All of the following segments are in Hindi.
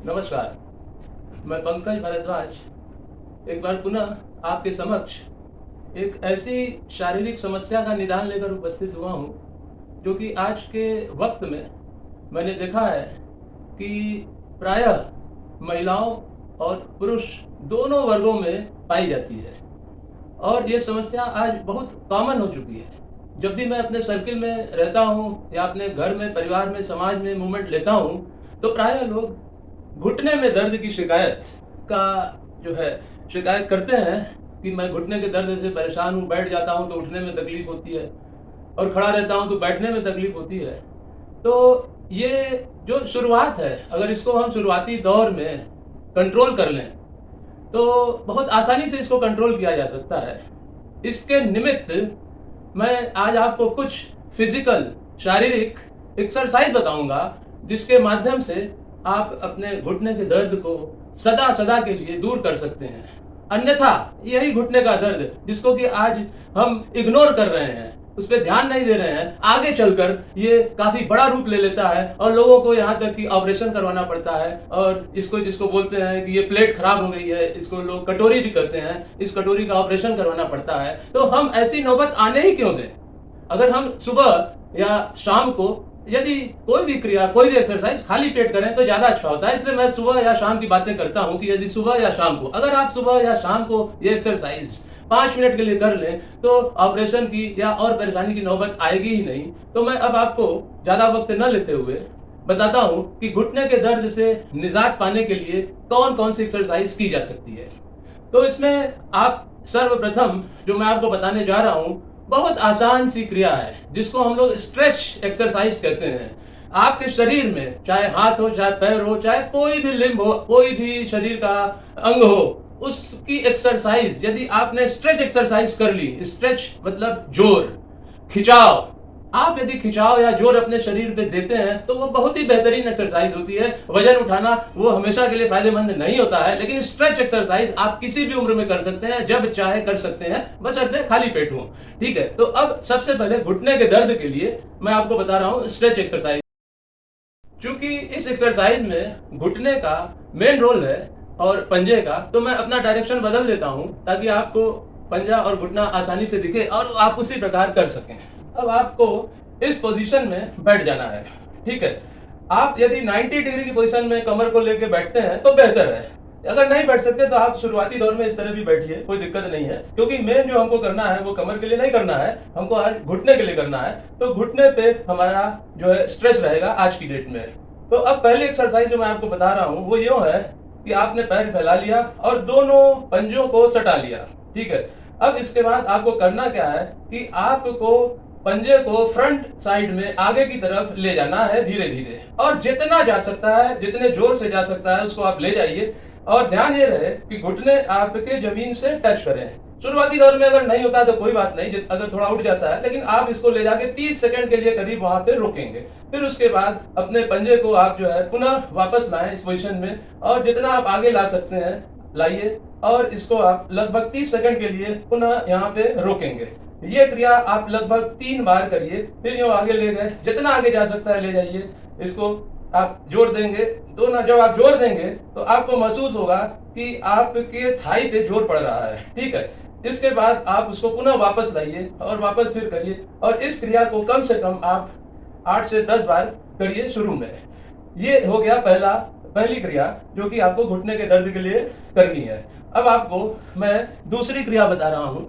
नमस्कार। मैं पंकज भारद्वाज एक बार पुनः आपके समक्ष एक ऐसी शारीरिक समस्या का निदान लेकर उपस्थित हुआ हूँ जो कि आज के वक्त में मैंने देखा है कि प्रायः महिलाओं और पुरुष दोनों वर्गों में पाई जाती है और ये समस्या आज बहुत कॉमन हो चुकी है। जब भी मैं अपने सर्किल में रहता हूँ या अपने घर में, परिवार में, समाज में मूवमेंट लेता हूँ तो प्रायः लोग घुटने में दर्द की शिकायत का जो है शिकायत करते हैं कि मैं घुटने के दर्द से परेशान हूँ, बैठ जाता हूँ तो उठने में तकलीफ होती है और खड़ा रहता हूँ तो बैठने में तकलीफ होती है। तो ये जो शुरुआत है, अगर इसको हम शुरुआती दौर में कंट्रोल कर लें तो बहुत आसानी से इसको कंट्रोल किया जा सकता है। इसके निमित्त मैं आज आपको कुछ फिजिकल, शारीरिक एक्सरसाइज बताऊंगा जिसके माध्यम से आप अपने घुटने के दर्द को सदा सदा के लिए दूर कर सकते हैं। अन्यथा यही घुटने का दर्द जिसको कि आज हम इग्नोर कर रहे हैं, उस पर ध्यान नहीं दे रहे हैं, आगे चलकर ये काफी बड़ा रूप ले लेता है और लोगों को यहाँ तक कि ऑपरेशन करवाना पड़ता है। और इसको जिसको बोलते हैं कि ये प्लेट खराब हो गई है, इसको लोग कटोरी भी कहते हैं, इस कटोरी का ऑपरेशन करवाना पड़ता है। तो हम ऐसी नौबत आने ही क्यों दें? अगर हम सुबह या शाम को यदि कोई भी क्रिया, कोई भी एक्सरसाइज खाली पेट करें तो ज्यादा अच्छा होता है। इसलिए मैं सुबह या शाम की बातें करता हूं कि यदि सुबह या शाम को, अगर आप सुबह या शाम को ये एक्सरसाइज 5 मिनट के लिए कर लें तो ऑपरेशन की या और परेशानी की नौबत आएगी ही नहीं। तो मैं अब आपको ज्यादा वक्त न लेते हुए बताता हूं कि घुटने के दर्द से निजात पाने के लिए कौन कौन सी एक्सरसाइज की जा सकती है। तो इसमें आप सर्वप्रथम जो मैं आपको बताने जा रहा हूं बहुत आसान सी क्रिया है जिसको हम लोग स्ट्रेच एक्सरसाइज कहते हैं। आपके शरीर में चाहे हाथ हो, चाहे पैर हो, चाहे कोई भी लिम्ब हो, कोई भी शरीर का अंग हो, उसकी एक्सरसाइज यदि आपने स्ट्रेच एक्सरसाइज कर ली, स्ट्रेच मतलब जोर, खिंचाव, आप यदि खिंचाव या जोर अपने शरीर पे देते हैं तो वो बहुत ही बेहतरीन एक्सरसाइज होती है। वजन उठाना वो हमेशा के लिए फायदेमंद नहीं होता है, लेकिन स्ट्रेच एक्सरसाइज आप किसी भी उम्र में कर सकते हैं, जब चाहे कर सकते हैं, बशर्ते खाली पेट हो। ठीक है, तो अब सबसे पहले घुटने के दर्द के लिए मैं आपको बता रहा हूं स्ट्रेच एक्सरसाइज। क्योंकि इस एक्सरसाइज में घुटने का मेन रोल है और पंजे का, तो मैं अपना डायरेक्शन बदल देता हूं ताकि आपको पंजा और घुटना आसानी से दिखे और आप उसी प्रकार कर सकें। अब आपको इस पोजीशन में बैठ जाना है। ठीक है, आप यदि 90 डिग्री की पोजीशन में कमर को लेके बैठते हैं तो बेहतर है। अगर नहीं बैठ सकते तो आप शुरुआती दौर में इस तरह भी बैठिए, कोई दिक्कत नहीं है। क्योंकि मेन जो हमको करना है वो कमर के लिए नहीं करना है, हमको आज घुटने के लिए करना है। तो घुटने पे हमारा जो है स्ट्रेस रहेगा आज की डेट में। तो अब पहली एक्सरसाइज जो मैं आपको बता रहा हूँ वो यूं है कि आपने पैर फैला लिया और दोनों पंजों को सटा लिया। ठीक है, अब इसके बाद आपको करना क्या है कि आपको पंजे को फ्रंट साइड में आगे की तरफ ले जाना है धीरे धीरे, और जितना जा सकता है, जितने जोर से जा सकता है उसको आप ले जाइए। और ध्यान ये रहे कि घुटने आपके जमीन से टच करें। शुरुआती दौर में अगर नहीं होता तो कोई बात नहीं, अगर थोड़ा उठ जाता है, लेकिन आप इसको ले जाके 30 सेकंड के लिए करीब वहां पे रोकेंगे। फिर उसके बाद अपने पंजे को आप जो है पुनः वापस लाएं इस पोजीशन में, और जितना आप आगे ला सकते हैं लाइए, और इसको आप लगभग 30 सेकंड के लिए पुनः यहाँ पे रोकेंगे। ये क्रिया आप लगभग 3 बार करिए। फिर यूं आगे ले गए, जितना आगे जा सकता है ले जाइए। इसको आप जोर देंगे, दोनों जब आप जोर देंगे तो आपको महसूस होगा कि आपके थाई पे जोर पड़ रहा है। ठीक है, इसके बाद आप उसको पुनः वापस लाइए और वापस फिर करिए, और इस क्रिया को कम से कम आप 8 से 10 बार करिए शुरू में। ये हो गया पहली क्रिया जो कि आपको घुटने के दर्द के लिए करनी है। अब आपको मैं दूसरी क्रिया बता रहा हूं।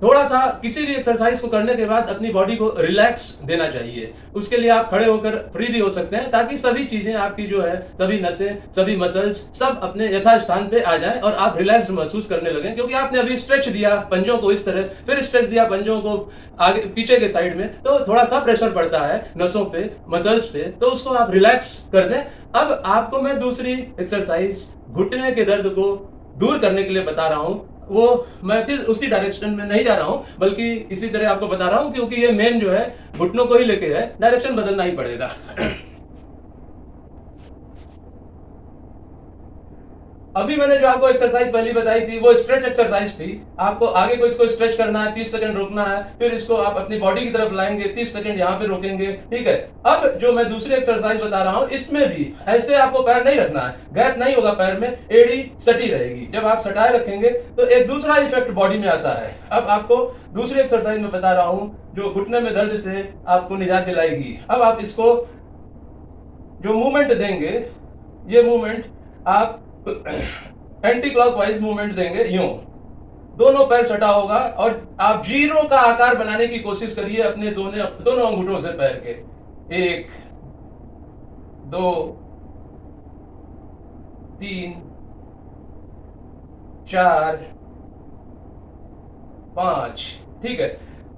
थोड़ा सा किसी भी एक्सरसाइज को करने के बाद अपनी बॉडी को रिलैक्स देना चाहिए। उसके लिए आप खड़े होकर फ्री भी हो सकते हैं ताकि सभी चीजें आपकी जो है, सभी नसें, सभी मसल्स सब अपने यथा स्थान पे आ जाएं और आप रिलैक्स महसूस करने लगें। क्योंकि आपने अभी स्ट्रेच दिया पंजों को इस तरह, फिर स्ट्रेच दिया पंजों को आगे पीछे के साइड में, तो थोड़ा सा प्रेशर पड़ता है नसों पे, मसल्स पे, तो उसको आप रिलैक्स कर दें। अब आपको मैं दूसरी एक्सरसाइज घुटने के दर्द को दूर करने के लिए बता रहा हूं। वो मैं फिर उसी डायरेक्शन में नहीं जा रहा हूं, बल्कि इसी तरह आपको बता रहा हूं, क्योंकि ये मेन जो है घुटनों को ही लेके है, डायरेक्शन बदलना ही पड़ेगा। अभी मैंने जो आपको एक्सरसाइज पहली बताई थी वो स्ट्रेच एक्सरसाइज थी। आपको आगे को इसको स्ट्रेच करना है, 30 सेकंड रोकना है, फिर इसको आप अपनी बॉडी की तरफ लाएंगे, 30 सेकंड यहाँ पे रोकेंगे, ठीक है। अब जो मैं दूसरी एक्सरसाइज बता रहा हूँ इसमें भी ऐसे आपको पैर नहीं रखना है, गैप नहीं होगा पैर में, एड़ी सटी रहेगी। जब आप सटाए रखेंगे तो एक दूसरा इफेक्ट बॉडी में आता है। अब आपको दूसरी एक्सरसाइज में बता रहा हूँ जो घुटने में दर्द से आपको निजात दिलाएगी। अब आप इसको जो मूवमेंट देंगे, ये मूवमेंट आप एंटी क्लॉकवाइज मूवमेंट देंगे, यूं दोनों पैर सटा होगा और आप जीरो का आकार बनाने की कोशिश करिए अपने दोनों अंगूठों से पैर के। 1 2 3 4 5, ठीक है।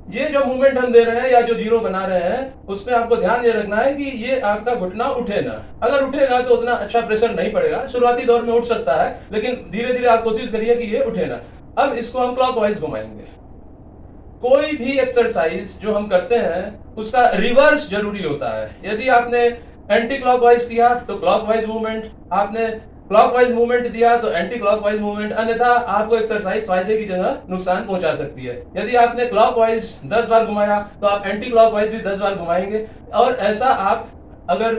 ये जो मूवमेंट हम दे रहे हैं या जो जीरो बना रहे हैं उसमें आपको ध्यान ये रखना है कि ये आपका घुटना उठे ना। अगर उठेगा तो उतना अच्छा प्रेशर नहीं पड़ेगा, शुरुआती दौर में उठ सकता है, लेकिन धीरे धीरे आप कोशिश करिए कि ये उठे ना। अब इसको हम क्लॉकवाइज घुमाएंगे। कोई भी एक्सरसाइज जो हम करते हैं उसका रिवर्स जरूरी होता है। यदि आपने एंटी क्लॉकवाइज किया तो क्लॉकवाइज मूवमेंट, आपने क्लॉकवाइज मूवमेंट दिया तो एंटी क्लॉकवाइज मूवमेंट, अन्यथा आपको एक्सरसाइज फायदे की जगह नुकसान पहुंचा सकती है। यदि आपने क्लॉकवाइज 10 बार घुमाया तो आप एंटी क्लॉकवाइज भी 10 बार घुमाएंगे, और ऐसा आप अगर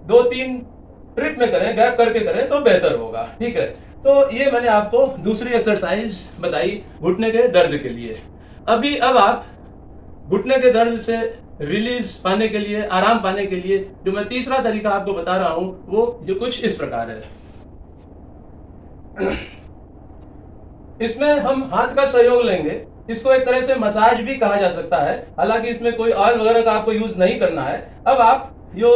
2-3 ट्रिप में करें, गैप करके करें तो बेहतर होगा, ठीक है। तो ये मैंने आपको दूसरी एक्सरसाइज बताई घुटने के दर्द के लिए। अब आप घुटने के दर्द से रिलीज पाने के लिए, आराम पाने के लिए जो मैं तीसरा तरीका आपको बता रहा हूं वो जो कुछ इस प्रकार है। इसमें हम हाथ का सहयोग लेंगे। इसको एक तरह से मसाज भी कहा जा सकता है, हालांकि इसमें कोई ऑयल वगैरह का आपको यूज नहीं करना है। अब आप जो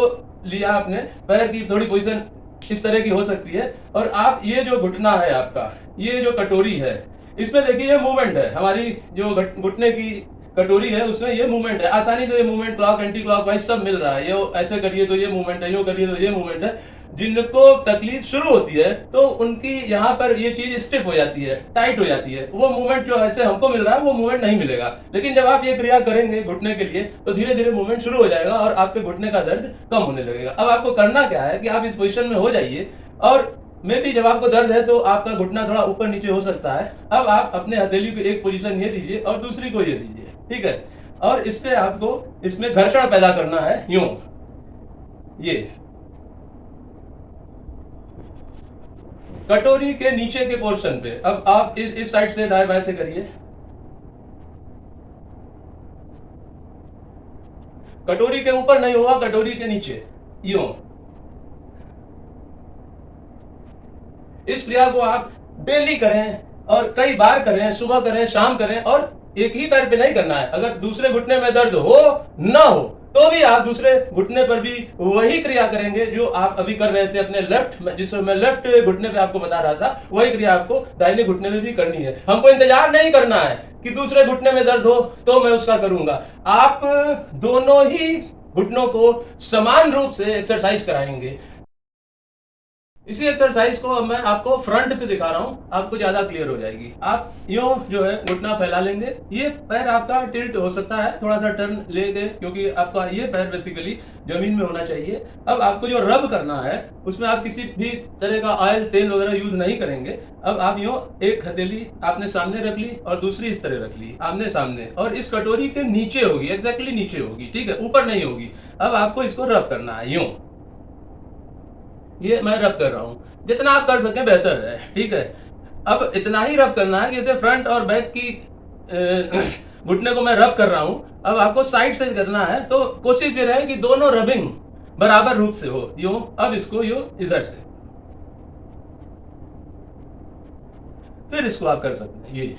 लिया अपने पैर की थोड़ी पोजीशन इस तरह की हो सकती है, और आप ये जो घुटना है आपका, ये जो कटोरी है, इसमें देखिए ये मूवमेंट है, हमारी जो घुटने की कटोरी है उसमें ये मूवमेंट है। आसानी से ये मूवमेंट क्लॉक एंटी क्लॉकवाइज सब मिल रहा है। ये ऐसे करिए तो ये मूवमेंट है, यूं करिए तो ये मूवमेंट है। जिनको तकलीफ शुरू होती है तो उनकी यहाँ पर ये चीज स्टिफ हो जाती है, टाइट हो जाती है। वो मूवमेंट जो ऐसे हमको मिल रहा है वो मूवमेंट नहीं मिलेगा। लेकिन जब आप ये क्रिया करेंगे घुटने के लिए तो धीरे धीरे मूवमेंट शुरू हो जाएगा और आपके घुटने का दर्द कम होने लगेगा। अब आपको करना क्या है कि आप इस पोजिशन में हो जाइए, और मे भी जब आपको दर्द है तो आपका घुटना थोड़ा ऊपर नीचे हो सकता है। अब आप अपने हथेली को एक पोजीशन ये दीजिए और दूसरी को ये दीजिए, ठीक है। और इससे आपको इसमें घर्षण पैदा करना है, यूं ये कटोरी के नीचे के पोर्शन पे। अब आप इस साइड से दाएं बाएं से करिए। कटोरी के ऊपर नहीं होगा, कटोरी के नीचे, यूं। इस क्रिया को आप डेली करें और कई बार करें, सुबह करें, शाम करें, और एक ही पैर पे नहीं करना है। अगर दूसरे घुटने में दर्द हो ना हो तो भी आप दूसरे घुटने पर भी वही क्रिया करेंगे जो आप अभी कर रहे थे अपने लेफ्ट में, जिसमें मैं लेफ्ट घुटने पे आपको बता रहा था, वही क्रिया आपको दाहिने घुटने में भी करनी है। हमको इंतजार नहीं करना है कि दूसरे घुटने में दर्द हो तो मैं उसका करूंगा। आप दोनों ही घुटनों को समान रूप से एक्सरसाइज कराएंगे। इसी एक्सरसाइज को अब मैं आपको फ्रंट से दिखा रहा हूं, आपको ज्यादा क्लियर हो जाएगी। आप यूं जो है घुटना फैला लेंगे, ये पैर आपका टिल्ट हो सकता है, थोड़ा सा टर्न लेके, क्योंकि आपका ये पैर बेसिकली जमीन में होना चाहिए। अब आपको जो रब करना है उसमें आप किसी भी तरह का ऑयल तेल वगैरह यूज नहीं करेंगे। अब आप यूं एक हथेली आपने सामने रख ली और दूसरी इस तरह रख ली आमने सामने, और इस कटोरी के नीचे होगी, एग्जैक्टली नीचे होगी, ठीक है, ऊपर नहीं होगी। अब आपको इसको रब करना है, यूं। ये मैं रब कर रहा हूं, जितना आप कर सकें बेहतर है, ठीक है। अब इतना ही रब करना है कि जैसे फ्रंट और बैक की घुटने को मैं रब कर रहा हूं। अब आपको साइड से करना है, तो कोशिश ये रहे कि दोनों रबिंग बराबर रूप से हो, यूं। अब इसको यूं इधर से, फिर इसको आप कर सकते हैं ये।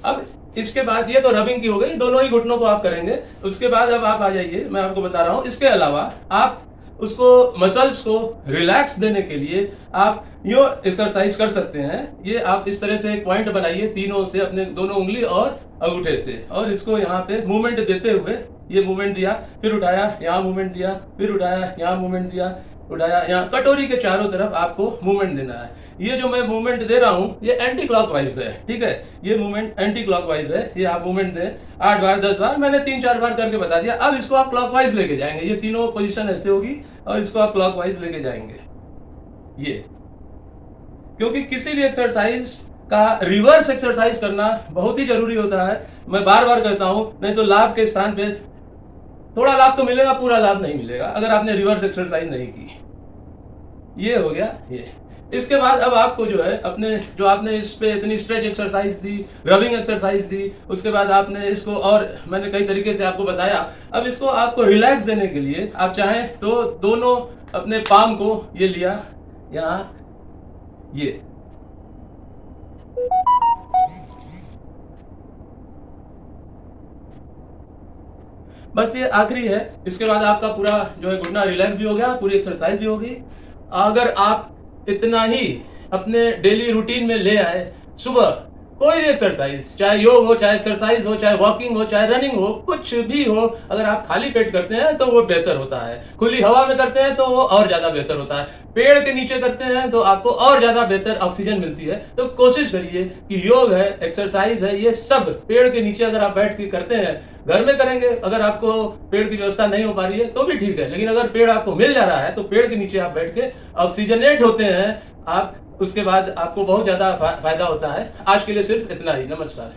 अब इसके बाद ये तो रबिंग की हो गई, दोनों ही घुटनों को आप करेंगे। उसके बाद अब आप आ जाइए, मैं आपको बता रहा हूं, इसके अलावा आप उसको मसल्स को रिलैक्स देने के लिए आप यूं एक्सरसाइज कर सकते हैं। ये आप इस तरह से एक पॉइंट बनाइए तीनों से, अपने दोनों उंगली और अंगूठे से, और इसको यहाँ पे मूवमेंट देते हुए, ये मूवमेंट दिया, फिर उठाया, यहाँ मूवमेंट दिया, फिर उठाया, यहाँ मूवमेंट दिया, उठाया, यहाँ कटोरी के चारों तरफ आपको मूवमेंट देना है। ये जो मैं मूवमेंट दे रहा हूँ ये एंटी क्लॉकवाइज है, ठीक है। ये मूवमेंट एंटी क्लॉकवाइज है, ये आप मूवमेंट दें 8 बार 10 बार, मैंने 3-4 बार करके बता दिया। अब इसको आप क्लॉकवाइज लेके जाएंगे, ये तीनों पोजीशन ऐसे होगी और इसको आप क्लॉकवाइज लेके जाएंगे। ये, क्योंकि किसी भी एक्सरसाइज का रिवर्स एक्सरसाइज करना बहुत ही जरूरी होता है। मैं बार बार कहता हूं, नहीं तो लाभ के स्थान पे थोड़ा लाभ तो मिलेगा, पूरा लाभ नहीं मिलेगा अगर आपने रिवर्स एक्सरसाइज नहीं की। ये हो गया ये। इसके बाद अब आपको जो है अपने, जो आपने इस पे इतनी स्ट्रेच एक्सरसाइज दी, रबिंग एक्सरसाइज दी, उसके बाद आपने इसको, और मैंने कई तरीके से आपको बताया, अब इसको आपको रिलैक्स देने के लिए आप चाहें तो दोनों अपने पाम को ये लिया यहाँ, ये बस ये आखिरी है। इसके बाद आपका पूरा जो है घुटना रिलैक्स भी हो गया, पूरी एक्सरसाइज भी होगी। अगर आप इतना ही अपने डेली रूटीन में ले आए, सुबह कोई भी एक्सरसाइज, चाहे योग हो, चाहे एक्सरसाइज हो, चाहे वॉकिंग हो, चाहे रनिंग हो, कुछ भी हो, अगर आप खाली पेट करते हैं तो वो बेहतर होता है। खुली हवा में करते हैं तो वो और ज्यादा बेहतर होता है। पेड़ के नीचे करते हैं तो आपको और ज्यादा बेहतर ऑक्सीजन मिलती है। तो कोशिश करिए कि योग है, एक्सरसाइज है, ये सब पेड़ के नीचे अगर आप बैठ के करते हैं, घर में करेंगे, अगर आपको पेड़ की व्यवस्था नहीं हो पा रही है तो भी ठीक है, लेकिन अगर पेड़ आपको मिल जा रहा है तो पेड़ के नीचे आप बैठ के ऑक्सीजनेट होते हैं आप, उसके बाद आपको बहुत ज्यादा फायदा होता है। आज के लिए सिर्फ इतना ही। नमस्कार।